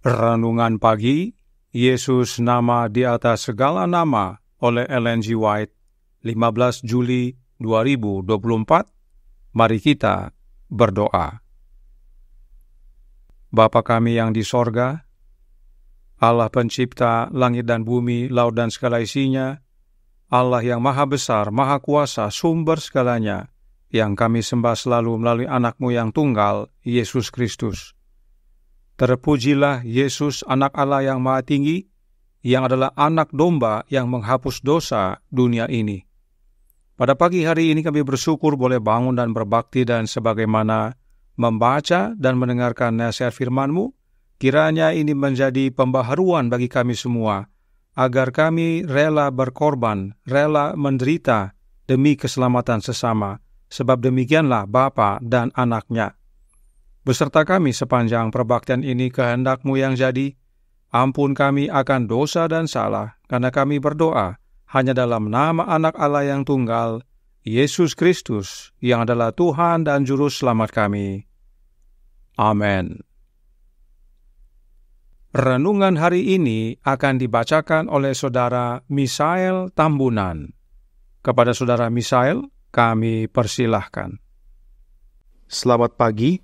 Renungan Pagi, Yesus nama di atas segala nama oleh Ellen G. White, 15 Juli 2024. Mari kita berdoa. Bapa kami yang di sorga, Allah pencipta langit dan bumi, laut dan segala isinya, Allah yang maha besar, maha kuasa, sumber segalanya, yang kami sembah selalu melalui anak-Mu yang tunggal, Yesus Kristus. Terpujilah Yesus, anak Allah yang maha tinggi, yang adalah anak domba yang menghapus dosa dunia ini. Pada pagi hari ini kami bersyukur boleh bangun dan berbakti, dan sebagaimana membaca dan mendengarkan nasihat firman-Mu, kiranya ini menjadi pembaharuan bagi kami semua, agar kami rela berkorban, rela menderita demi keselamatan sesama, sebab demikianlah Bapa dan Anaknya. Beserta kami sepanjang perbaktian ini, kehendak-Mu yang jadi. Ampun kami akan dosa dan salah, karena kami berdoa hanya dalam nama Anak Allah yang tunggal, Yesus Kristus, yang adalah Tuhan dan Juru Selamat kami. Amin. Renungan hari ini akan dibacakan oleh Saudara Misael Tambunan. Kepada Saudara Misael, kami persilahkan. Selamat pagi.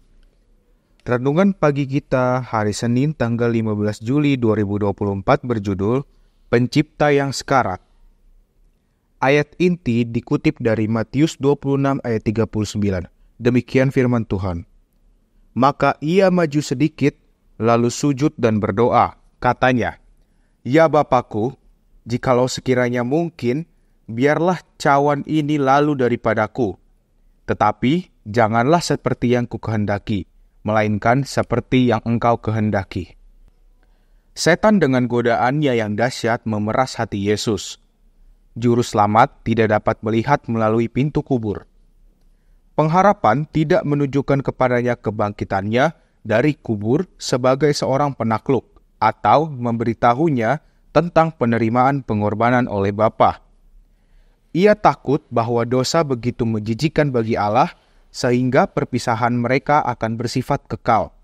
Renungan pagi kita hari Senin tanggal 15 Juli 2024 berjudul Pencipta yang Sekarat. Ayat inti dikutip dari Matius 26 ayat 39. Demikian firman Tuhan. Maka ia maju sedikit, lalu sujud dan berdoa. Katanya, "Ya Bapakku, jikalau sekiranya mungkin, biarlah cawan ini lalu daripadaku. Tetapi janganlah seperti yang kukehendaki, melainkan seperti yang Engkau kehendaki." Setan dengan godaannya yang dahsyat memeras hati Yesus. Juru selamat tidak dapat melihat melalui pintu kubur. Pengharapan tidak menunjukkan kepadanya kebangkitannya dari kubur sebagai seorang penakluk, atau memberitahunya tentang penerimaan pengorbanan oleh Bapa. Ia takut bahwa dosa begitu menjijikkan bagi Allah, sehingga perpisahan mereka akan bersifat kekal.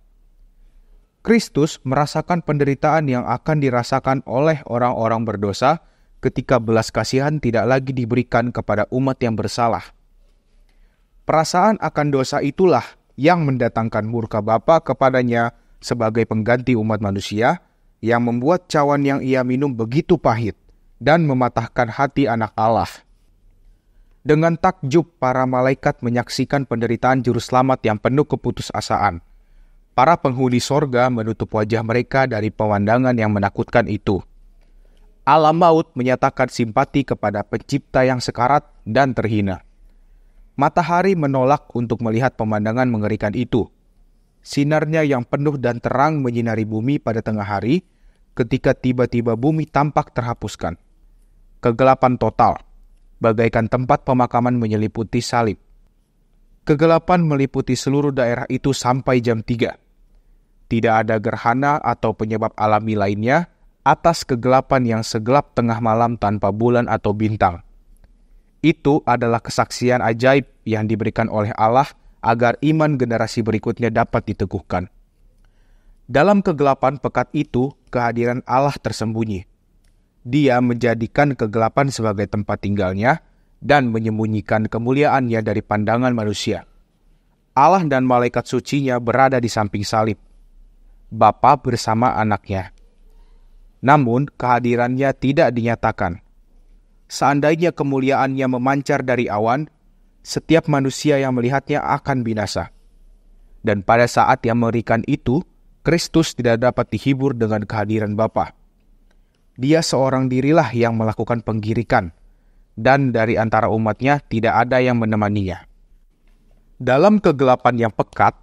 Kristus merasakan penderitaan yang akan dirasakan oleh orang-orang berdosa ketika belas kasihan tidak lagi diberikan kepada umat yang bersalah. Perasaan akan dosa itulah yang mendatangkan murka Bapa kepadanya sebagai pengganti umat manusia, yang membuat cawan yang ia minum begitu pahit dan mematahkan hati Anak Allah. Dengan takjub, para malaikat menyaksikan penderitaan Juru Selamat yang penuh keputusasaan. Para penghuni sorga menutup wajah mereka dari pemandangan yang menakutkan itu. Alam maut menyatakan simpati kepada pencipta yang sekarat dan terhina. Matahari menolak untuk melihat pemandangan mengerikan itu. Sinarnya yang penuh dan terang menyinari bumi pada tengah hari, ketika tiba-tiba bumi tampak terhapuskan. Kegelapan total, bagaikan tempat pemakaman menyeliputi salib. Kegelapan meliputi seluruh daerah itu sampai jam 3. Tidak ada gerhana atau penyebab alami lainnya atas kegelapan yang segelap tengah malam tanpa bulan atau bintang. Itu adalah kesaksian ajaib yang diberikan oleh Allah agar iman generasi berikutnya dapat diteguhkan. Dalam kegelapan pekat itu, kehadiran Allah tersembunyi. Dia menjadikan kegelapan sebagai tempat tinggalnya dan menyembunyikan kemuliaannya dari pandangan manusia. Allah dan malaikat sucinya berada di samping salib, Bapa bersama Anaknya. Namun kehadirannya tidak dinyatakan. Seandainya kemuliaannya memancar dari awan, setiap manusia yang melihatnya akan binasa. Dan pada saat yang mengerikan itu, Kristus tidak dapat dihibur dengan kehadiran Bapa. Dia seorang dirilah yang melakukan penggirikan, dan dari antara umatnya tidak ada yang menemaninya. Dalam kegelapan yang pekat,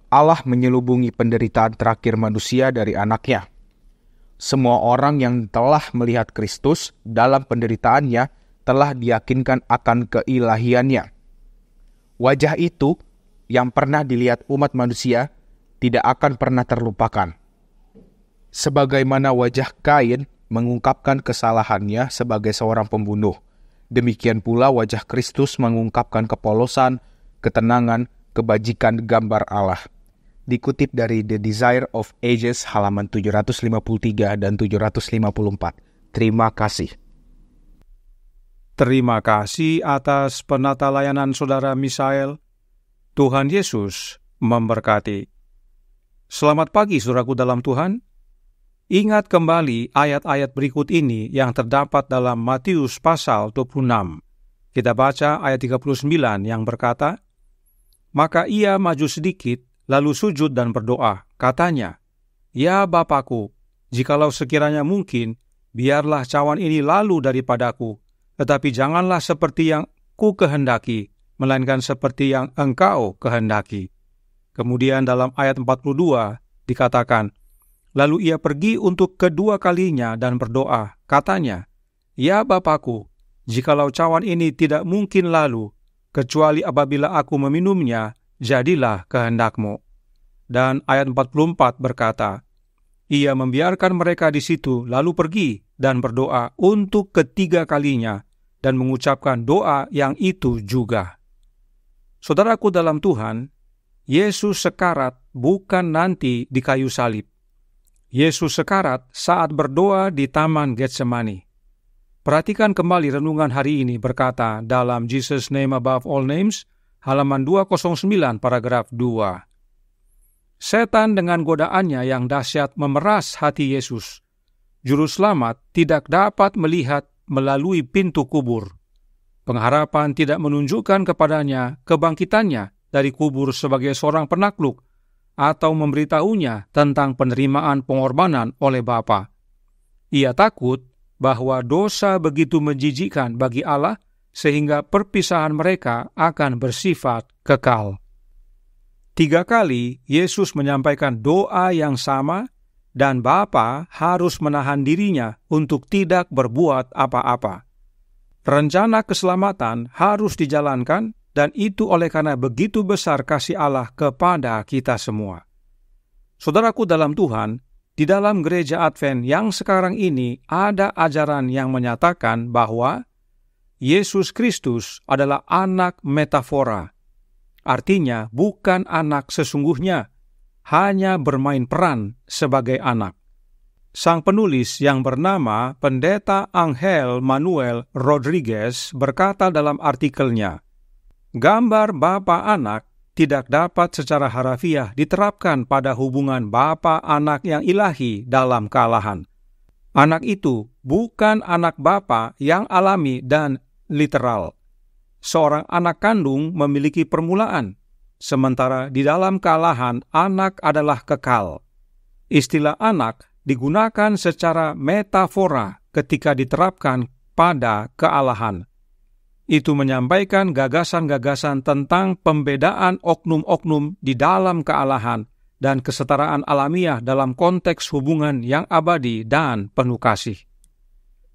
Allah menyelubungi penderitaan terakhir manusia dari Anaknya. Semua orang yang telah melihat Kristus dalam penderitaannya telah diyakinkan akan keilahiannya. Wajah itu yang pernah dilihat umat manusia tidak akan pernah terlupakan. Sebagaimana wajah Kain mengungkapkan kesalahannya sebagai seorang pembunuh, demikian pula wajah Kristus mengungkapkan kepolosan, ketenangan, kebajikan gambar Allah. dikutip dari The Desire of Ages halaman 753 dan 754. Terima kasih. Terima kasih atas penata layanan Saudara Misael. Tuhan Yesus memberkati. Selamat pagi saudaraku dalam Tuhan. Ingat kembali ayat-ayat berikut ini yang terdapat dalam Matius pasal 26. Kita baca ayat 39 yang berkata, "Maka ia maju sedikit, lalu sujud dan berdoa. Katanya, 'Ya Bapakku, jikalau sekiranya mungkin, biarlah cawan ini lalu daripadaku, tetapi janganlah seperti yang ku kehendaki, melainkan seperti yang Engkau kehendaki.'" Kemudian dalam ayat 42 dikatakan, "Lalu ia pergi untuk kedua kalinya dan berdoa. Katanya, 'Ya Bapakku, jikalau cawan ini tidak mungkin lalu, kecuali apabila aku meminumnya, jadilah kehendak-Mu.'" Dan ayat 44 berkata, "Ia membiarkan mereka di situ, lalu pergi dan berdoa untuk ketiga kalinya, dan mengucapkan doa yang itu juga." Saudaraku dalam Tuhan, Yesus sekarat bukan nanti di kayu salib. Yesus sekarat saat berdoa di Taman Getsemani. Perhatikan kembali renungan hari ini berkata dalam Jesus Name Above All Names, halaman 209 paragraf 2. Setan dengan godaannya yang dahsyat memeras hati Yesus. Juru selamat tidak dapat melihat melalui pintu kubur. Pengharapan tidak menunjukkan kepadanya kebangkitannya dari kubur sebagai seorang penakluk atau memberitahunya tentang penerimaan pengorbanan oleh Bapa. Ia takut bahwa dosa begitu menjijikkan bagi Allah sehingga perpisahan mereka akan bersifat kekal. 3 kali Yesus menyampaikan doa yang sama dan Bapa harus menahan dirinya untuk tidak berbuat apa-apa. Rencana keselamatan harus dijalankan dan itu oleh karena begitu besar kasih Allah kepada kita semua. Saudaraku dalam Tuhan, di dalam gereja Advent yang sekarang ini ada ajaran yang menyatakan bahwa Yesus Kristus adalah anak metafora. Artinya bukan anak sesungguhnya, hanya bermain peran sebagai anak. Sang penulis yang bernama Pendeta Angel Manuel Rodriguez berkata dalam artikelnya, "Gambar Bapa Anak tidak dapat secara harafiah diterapkan pada hubungan Bapa Anak yang ilahi dalam kealahan. Anak itu bukan anak Bapa yang alami dan literal. Seorang anak kandung memiliki permulaan, sementara di dalam kealahan anak adalah kekal. Istilah anak digunakan secara metafora ketika diterapkan pada kealahan. Itu menyampaikan gagasan-gagasan tentang pembedaan oknum-oknum di dalam kealahan dan kesetaraan alamiah dalam konteks hubungan yang abadi dan penuh kasih."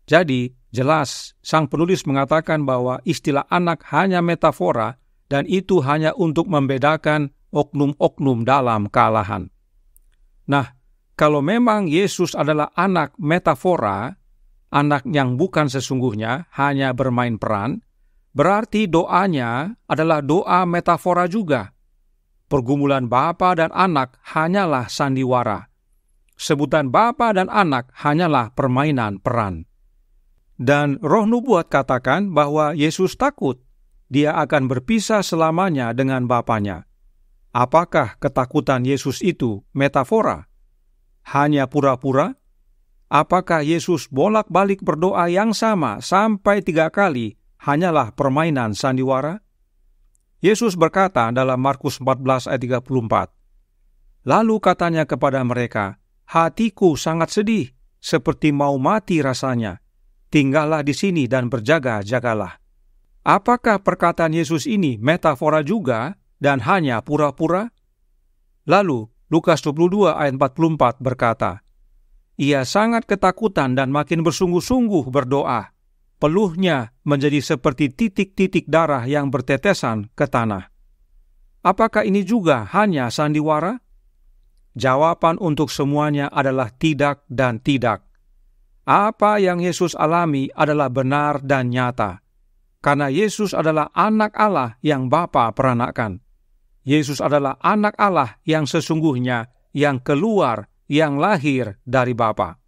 Jadi, jelas sang penulis mengatakan bahwa istilah anak hanya metafora dan itu hanya untuk membedakan oknum-oknum dalam kealahan. Nah, kalau memang Yesus adalah anak metafora, anak yang bukan sesungguhnya, hanya bermain peran, berarti doanya adalah doa metafora juga. Pergumulan Bapa dan anak hanyalah sandiwara. Sebutan Bapa dan anak hanyalah permainan peran. Dan Roh Nubuat katakan bahwa Yesus takut dia akan berpisah selamanya dengan Bapanya. Apakah ketakutan Yesus itu metafora? Hanya pura-pura? Apakah Yesus bolak-balik berdoa yang sama sampai 3 kali hanyalah permainan sandiwara? Yesus berkata dalam Markus 14 ayat 34, "Lalu katanya kepada mereka, 'Hatiku sangat sedih, seperti mau mati rasanya. Tinggallah di sini dan berjaga-jagalah.'" Apakah perkataan Yesus ini metafora juga dan hanya pura-pura? Lalu Lukas 22 ayat 44 berkata, "Ia sangat ketakutan dan makin bersungguh-sungguh berdoa. Peluhnya menjadi seperti titik-titik darah yang bertetesan ke tanah." Apakah ini juga hanya sandiwara? Jawaban untuk semuanya adalah tidak dan tidak. Apa yang Yesus alami adalah benar dan nyata, karena Yesus adalah anak Allah yang Bapa peranakan. Yesus adalah anak Allah yang sesungguhnya, yang keluar, yang lahir dari Bapa.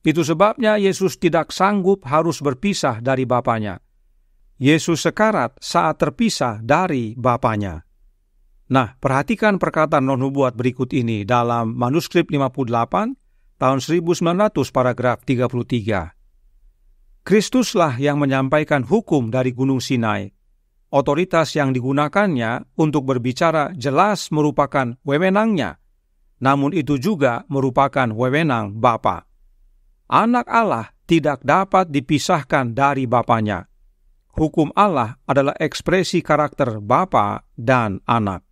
Itu sebabnya Yesus tidak sanggup harus berpisah dari Bapanya. Yesus sekarat saat terpisah dari Bapanya. Nah, perhatikan perkataan non-nubuat berikut ini dalam manuskrip 58 tahun 1900 paragraf 33. Kristuslah yang menyampaikan hukum dari Gunung Sinai. Otoritas yang digunakannya untuk berbicara jelas merupakan wewenangnya, namun itu juga merupakan wewenang Bapa. Anak Allah tidak dapat dipisahkan dari Bapanya. Hukum Allah adalah ekspresi karakter Bapa dan Anak.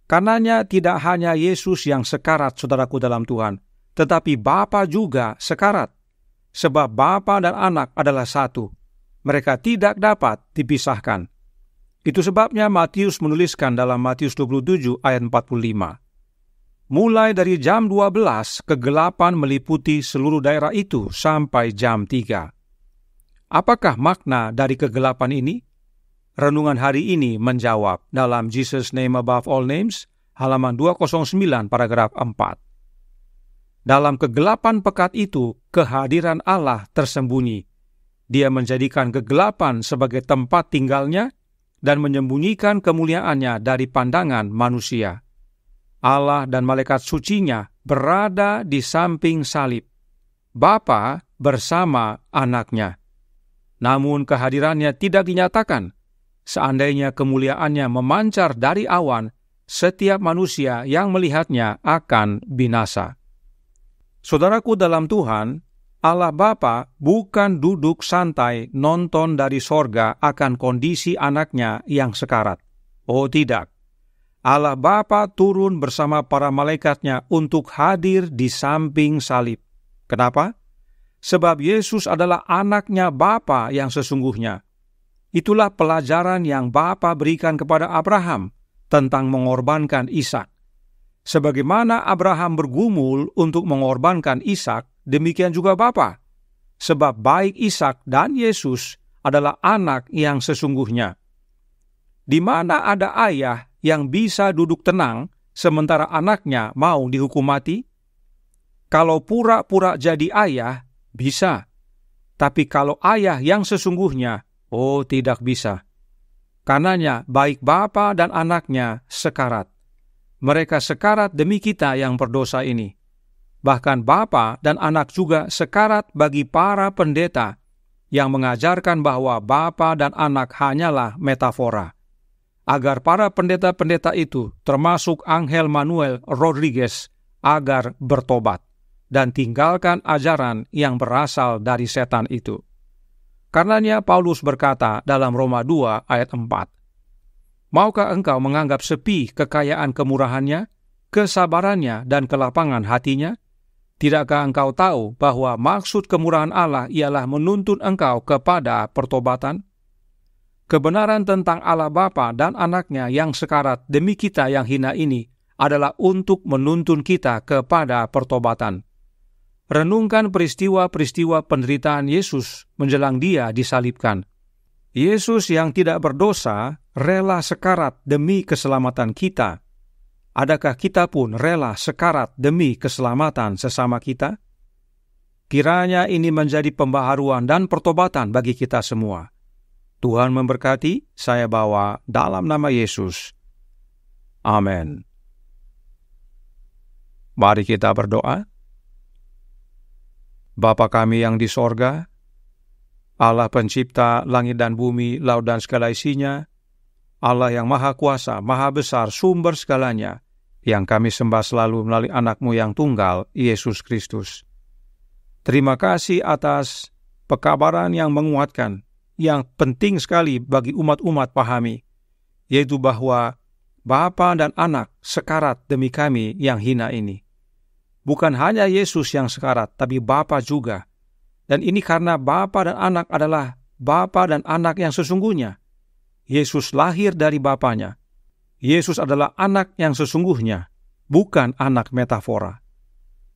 Karenanya tidak hanya Yesus yang sekarat, saudaraku dalam Tuhan, tetapi Bapa juga sekarat. Sebab Bapa dan Anak adalah satu. Mereka tidak dapat dipisahkan. Itu sebabnya Matius menuliskan dalam Matius 27 ayat 45. Mulai dari jam 12, kegelapan meliputi seluruh daerah itu sampai jam 3. Apakah makna dari kegelapan ini? Renungan hari ini menjawab dalam Jesus Name Above All Names, halaman 209 paragraf 4. Dalam kegelapan pekat itu, kehadiran Allah tersembunyi. Dia menjadikan kegelapan sebagai tempat tinggalnya dan menyembunyikan kemuliaannya dari pandangan manusia. Allah dan malaikat sucinya berada di samping salib, Bapa bersama anaknya. Namun kehadirannya tidak dinyatakan. Seandainya kemuliaannya memancar dari awan, setiap manusia yang melihatnya akan binasa. Saudaraku dalam Tuhan, Allah Bapa bukan duduk santai nonton dari sorga akan kondisi anaknya yang sekarat. Oh tidak. Allah Bapa turun bersama para malaikatnya untuk hadir di samping salib. Kenapa? Sebab Yesus adalah anaknya Bapa yang sesungguhnya. Itulah pelajaran yang Bapa berikan kepada Abraham tentang mengorbankan Ishak. Sebagaimana Abraham bergumul untuk mengorbankan Ishak, demikian juga Bapa. Sebab baik Ishak dan Yesus adalah anak yang sesungguhnya. Di mana ada ayah yang bisa duduk tenang sementara anaknya mau dihukum mati? Kalau pura-pura jadi ayah, bisa. Tapi kalau ayah yang sesungguhnya, oh tidak bisa. Karenanya baik Bapa dan anaknya sekarat. Mereka sekarat demi kita yang berdosa ini. Bahkan Bapa dan anak juga sekarat bagi para pendeta yang mengajarkan bahwa Bapa dan anak hanyalah metafora. Agar para pendeta-pendeta itu, termasuk Angel Manuel Rodriguez, agar bertobat dan tinggalkan ajaran yang berasal dari setan itu. Karenanya Paulus berkata dalam Roma 2 ayat 4, maukah engkau menganggap sepi kekayaan kemurahannya, kesabarannya, dan kelapangan hatinya? Tidakkah engkau tahu bahwa maksud kemurahan Allah ialah menuntun engkau kepada pertobatan? Kebenaran tentang Allah Bapa dan anaknya yang sekarat demi kita yang hina ini adalah untuk menuntun kita kepada pertobatan. Renungkan peristiwa-peristiwa penderitaan Yesus menjelang Dia disalibkan. Yesus yang tidak berdosa rela sekarat demi keselamatan kita. Adakah kita pun rela sekarat demi keselamatan sesama kita? Kiranya ini menjadi pembaharuan dan pertobatan bagi kita semua. Tuhan memberkati, saya bawa dalam nama Yesus. Amin. Mari kita berdoa. Bapa kami yang di sorga, Allah pencipta langit dan bumi, laut dan segala isinya, Allah yang maha kuasa, maha besar, sumber segalanya, yang kami sembah selalu melalui anak-Mu yang tunggal, Yesus Kristus. Terima kasih atas pekabaran yang menguatkan, yang penting sekali bagi umat-umat pahami, yaitu bahwa Bapa dan Anak sekarat demi kami yang hina ini. Bukan hanya Yesus yang sekarat, tapi Bapa juga. Dan ini karena Bapa dan Anak adalah Bapa dan Anak yang sesungguhnya. Yesus lahir dari Bapanya. Yesus adalah anak yang sesungguhnya, bukan anak metafora.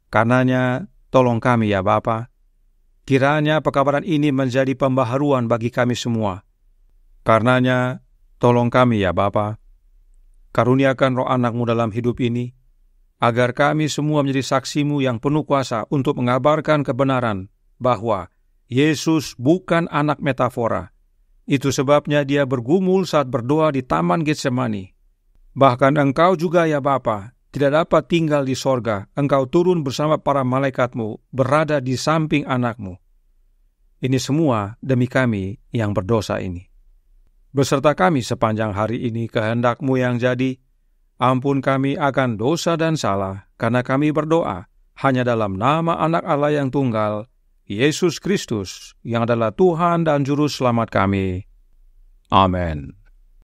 Karenanya, tolong kami ya Bapa. Kiranya pekabaran ini menjadi pembaharuan bagi kami semua. Karenanya, tolong kami ya Bapa. Karuniakan roh anak-Mu dalam hidup ini, agar kami semua menjadi saksi-Mu yang penuh kuasa untuk mengabarkan kebenaran bahwa Yesus bukan anak metafora. Itu sebabnya Dia bergumul saat berdoa di Taman Getsemani. Bahkan Engkau juga, ya Bapa, tidak dapat tinggal di sorga. Engkau turun bersama para malaikat-Mu, berada di samping anak-Mu. Ini semua demi kami yang berdosa ini. Beserta kami sepanjang hari ini kehendak-Mu yang jadi. Ampun kami akan dosa dan salah, karena kami berdoa hanya dalam nama Anak Allah yang tunggal, Yesus Kristus, yang adalah Tuhan dan Juru Selamat kami. Amin.